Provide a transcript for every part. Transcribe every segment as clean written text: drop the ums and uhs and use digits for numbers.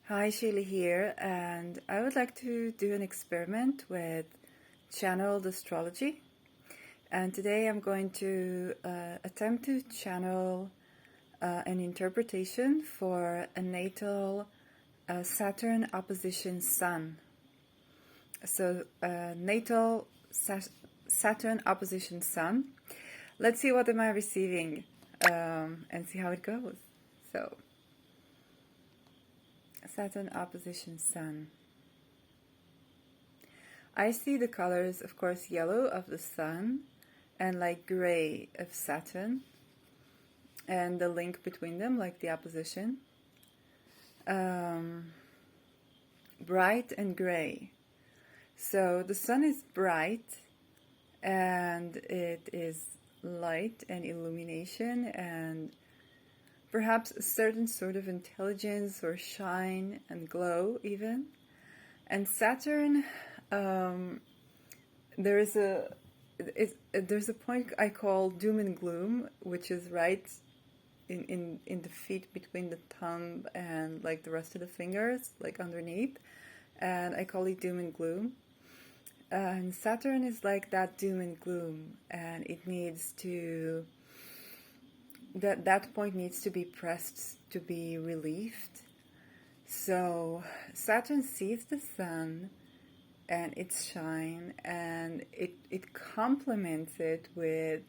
Hi, Sheila here, and I would like to do an experiment with channeled astrology. And today I'm going to attempt to channel an interpretation for a natal Saturn opposition Sun. So, natal Saturn opposition Sun. Let's see what am I receiving and see how it goes. So, Saturn opposition Sun. I see the colors, of course, yellow of the Sun and like gray of Saturn, and the link between them, like the opposition. Bright and gray. So the Sun is bright and it is light and illumination and perhaps a certain sort of intelligence or shine and glow even. And Saturn, there's a point I call doom and gloom, which is right in the feet between the thumb and like the rest of the fingers, like underneath, and I call it doom and gloom. And Saturn is like that doom and gloom, and it needs to, that point needs to be pressed to be relieved. So Saturn sees the Sun and its shine, and it complements it with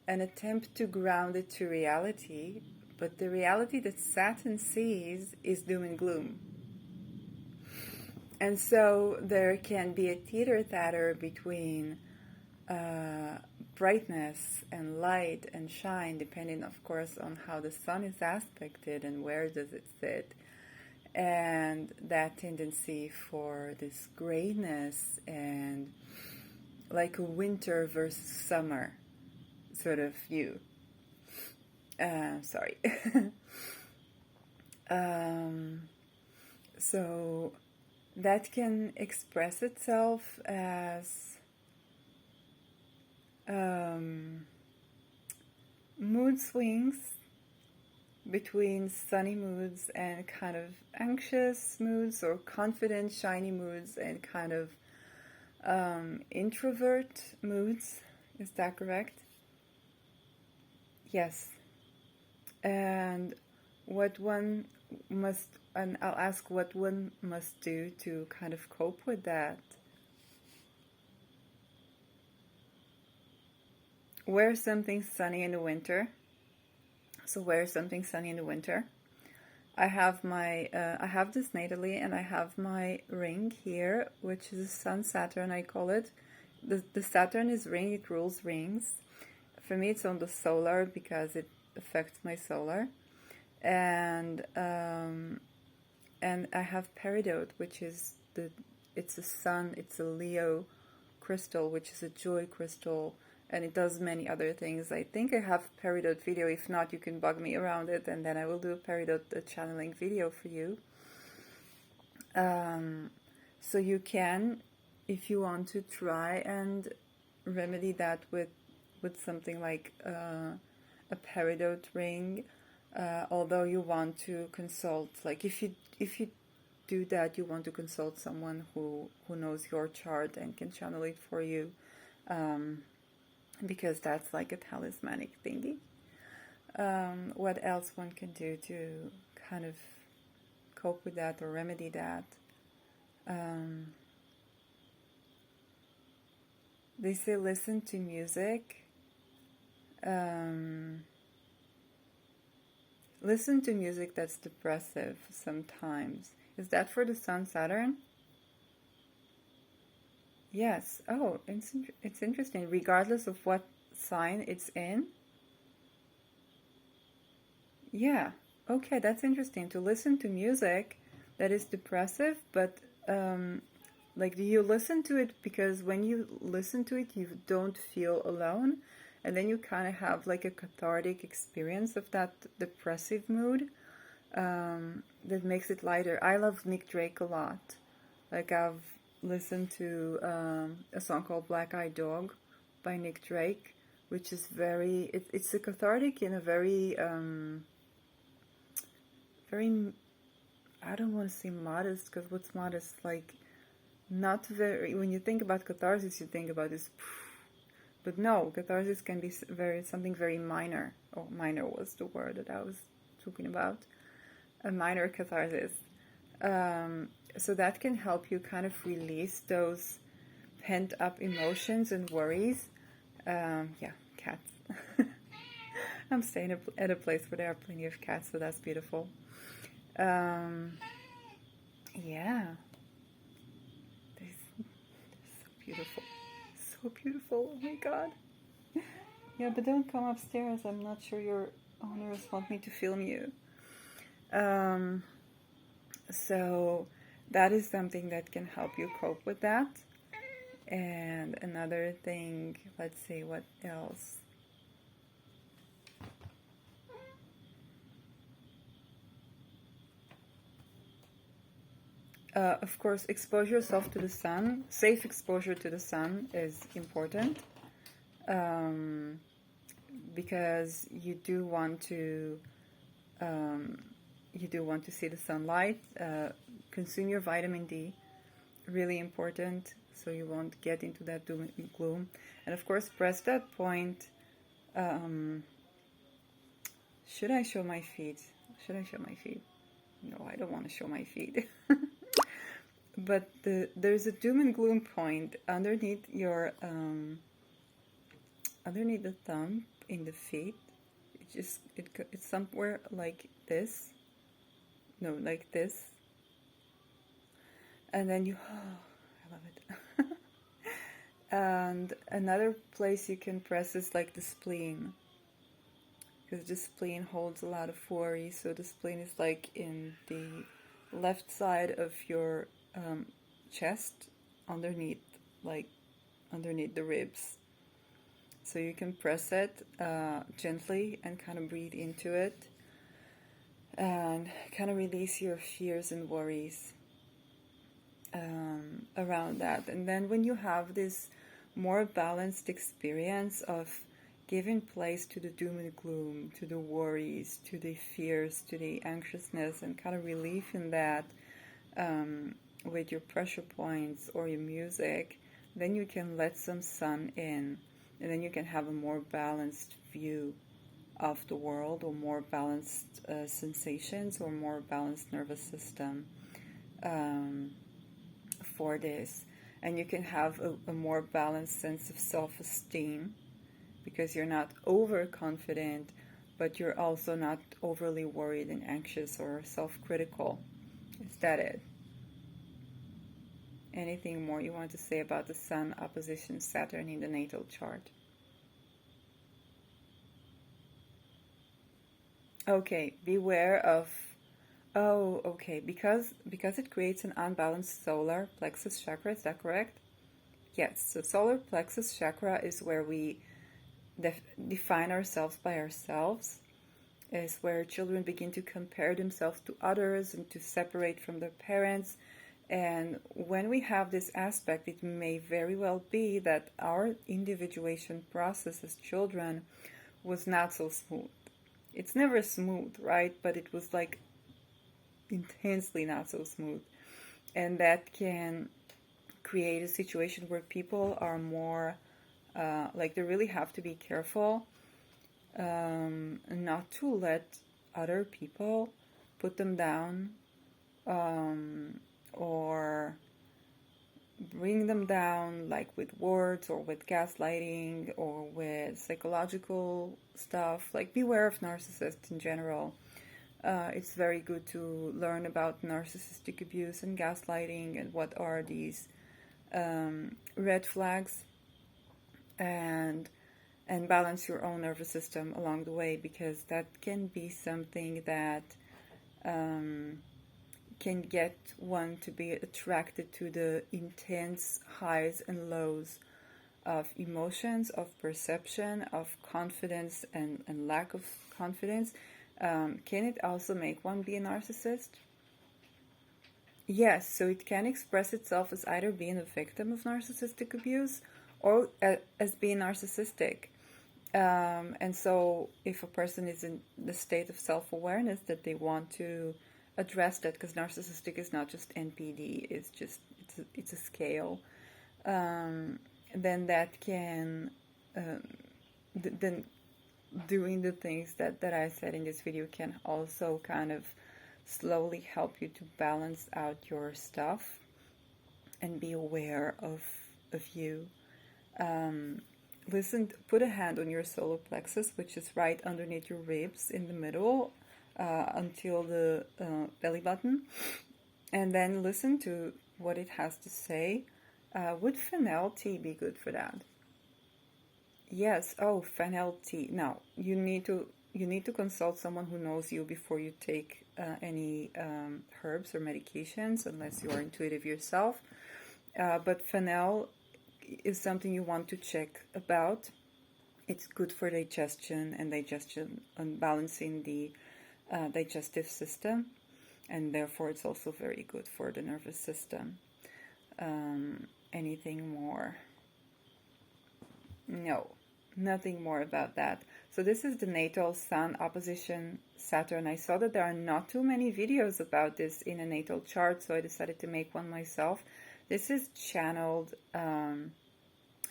an attempt to ground it to reality, but the reality that Saturn sees is doom and gloom. And so there can be a teeter-tatter between brightness and light and shine, depending, of course, on how the Sun is aspected and where does it sit, and that tendency for this grayness and like a winter versus summer sort of view. So that can express itself as mood swings between sunny moods and kind of anxious moods, or confident, shiny moods and kind of introvert moods. Is that correct? Yes. And what one must, and I'll ask what one must do to kind of cope with that. Wear something sunny in the winter. So wear something sunny in the winter. I have my, I have this natally, and I have my ring here, which is a Sun Saturn, I call it. The Saturn is ring, it rules rings. For me, it's on the solar because it affects my solar. And I have peridot, which is it's a Sun, it's a Leo crystal, which is a joy crystal, and it does many other things. I think I have peridot video. If not, you can bug me around it, and then I will do a peridot channeling video for you. So you can, if you want to, try and remedy that with something like a peridot ring. Although you want to consult, like if you do that, you want to consult someone who knows your chart and can channel it for you, because that's like a talismanic thingy. What else one can do to kind of cope with that or remedy that? They say listen to music. Listen to music that's depressive sometimes. Is that for the Sun Saturn? Yes. Oh, it's interesting. Regardless of what sign it's in? Yeah. Okay, that's interesting. To listen to music that is depressive, but like, do you listen to it because when you listen to it, you don't feel alone? And then you kind of have like a cathartic experience of that depressive mood that makes it lighter. I love Nick Drake a lot. Like, I've listened to a song called Black Eyed Dog by Nick Drake, which is very, it's a cathartic in a very, very I don't want to say modest, because what's modest? Like, not very, when you think about catharsis, you think about this, but no, catharsis can be something very minor. Oh, minor was the word that I was talking about. A minor catharsis. So that can help you kind of release those pent up emotions and worries. Yeah, cats. I'm staying at a place where there are plenty of cats, so that's beautiful. Yeah. They're so beautiful. So beautiful. Oh my god. Yeah, but don't come upstairs. I'm not sure your owners want me to film you. So that is something that can help you cope with that. And another thing, let's see, what else? Of course, expose yourself to the sun. Safe exposure to the sun is important, because you do want to see the sunlight. Consume your vitamin D, really important, so you won't get into that doom and gloom. And of course, press that point. Should I show my feet? Should I show my feet? No, I don't want to show my feet. But there's a doom and gloom point underneath your underneath the thumb in the feet. It's somewhere like this. No, like this. And then you, oh, I love it. And another place you can press is like the spleen, because the spleen holds a lot of worry. So the spleen is like in the left side of your chest, underneath the ribs. So you can press it gently and kind of breathe into it and kind of release your fears and worries around that. And then when you have this more balanced experience of giving place to the doom and gloom, to the worries, to the fears, to the anxiousness, and kind of relief in that, with your pressure points or your music, then you can let some sun in, and then you can have a more balanced view of the world, or more balanced sensations, or more balanced nervous system for this. And you can have a more balanced sense of self-esteem, because you're not overconfident, but you're also not overly worried and anxious or self-critical. Is that it? Anything more you want to say about the Sun opposition Saturn in the natal chart? Okay, beware of, oh, okay, because it creates an unbalanced solar plexus chakra, is that correct? Yes, so solar plexus chakra is where we define ourselves by ourselves, is where children begin to compare themselves to others and to separate from their parents. And when we have this aspect, it may very well be that our individuation process as children was not so smooth. It's never smooth, right? But it was like intensely not so smooth. And that can create a situation where people are more, like they really have to be careful not to let other people put them down, or bring them down, like with words or with gaslighting or with psychological stuff. Like, beware of narcissists in general. It's very good to learn about narcissistic abuse and gaslighting and what are these red flags, and balance your own nervous system along the way, because that can be something that can get one to be attracted to the intense highs and lows of emotions, of perception, of confidence and lack of confidence. Can it also make one be a narcissist? Yes, so it can express itself as either being a victim of narcissistic abuse or as being narcissistic. And so if a person is in the state of self-awareness that they want to address that, because narcissistic is not just NPD, it's a scale. Then that can then doing the things that I said in this video can also kind of slowly help you to balance out your stuff and be aware of you. Listen, put a hand on your solar plexus, which is right underneath your ribs in the middle, until the belly button, and then listen to what it has to say. Would fennel tea be good for that? Yes. Oh, fennel tea. Now you need to consult someone who knows you before you take any herbs or medications, unless you are intuitive yourself. But fennel is something you want to check about. It's good for digestion and balancing the digestive system, and therefore it's also very good for the nervous system. Anything more? No, nothing more about that. So this is the natal Sun opposition Saturn. I saw that there are not too many videos about this in a natal chart, so I decided to make one myself. This is channeled,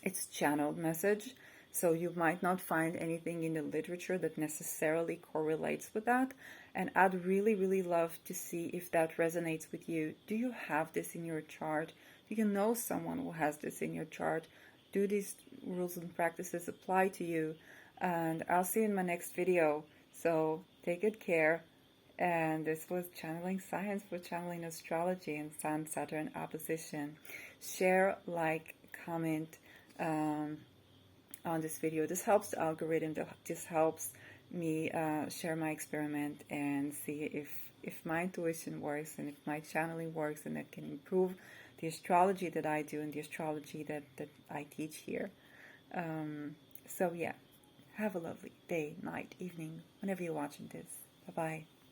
it's channeled message, so you might not find anything in the literature that necessarily correlates with that. And I'd really, really love to see if that resonates with you. Do you have this in your chart? Do you know someone who has this in your chart? Do these rules and practices apply to you? And I'll see you in my next video. So take good care. And this was Channeling Science for Channeling Astrology and Sun-Saturn opposition. Share, like, comment on this video. This helps the algorithm. This helps me share my experiment and see if my intuition works and if my channeling works, and that can improve the astrology that I do and the astrology that I teach here. So yeah, have a lovely day, night, evening, whenever you're watching this. Bye-bye.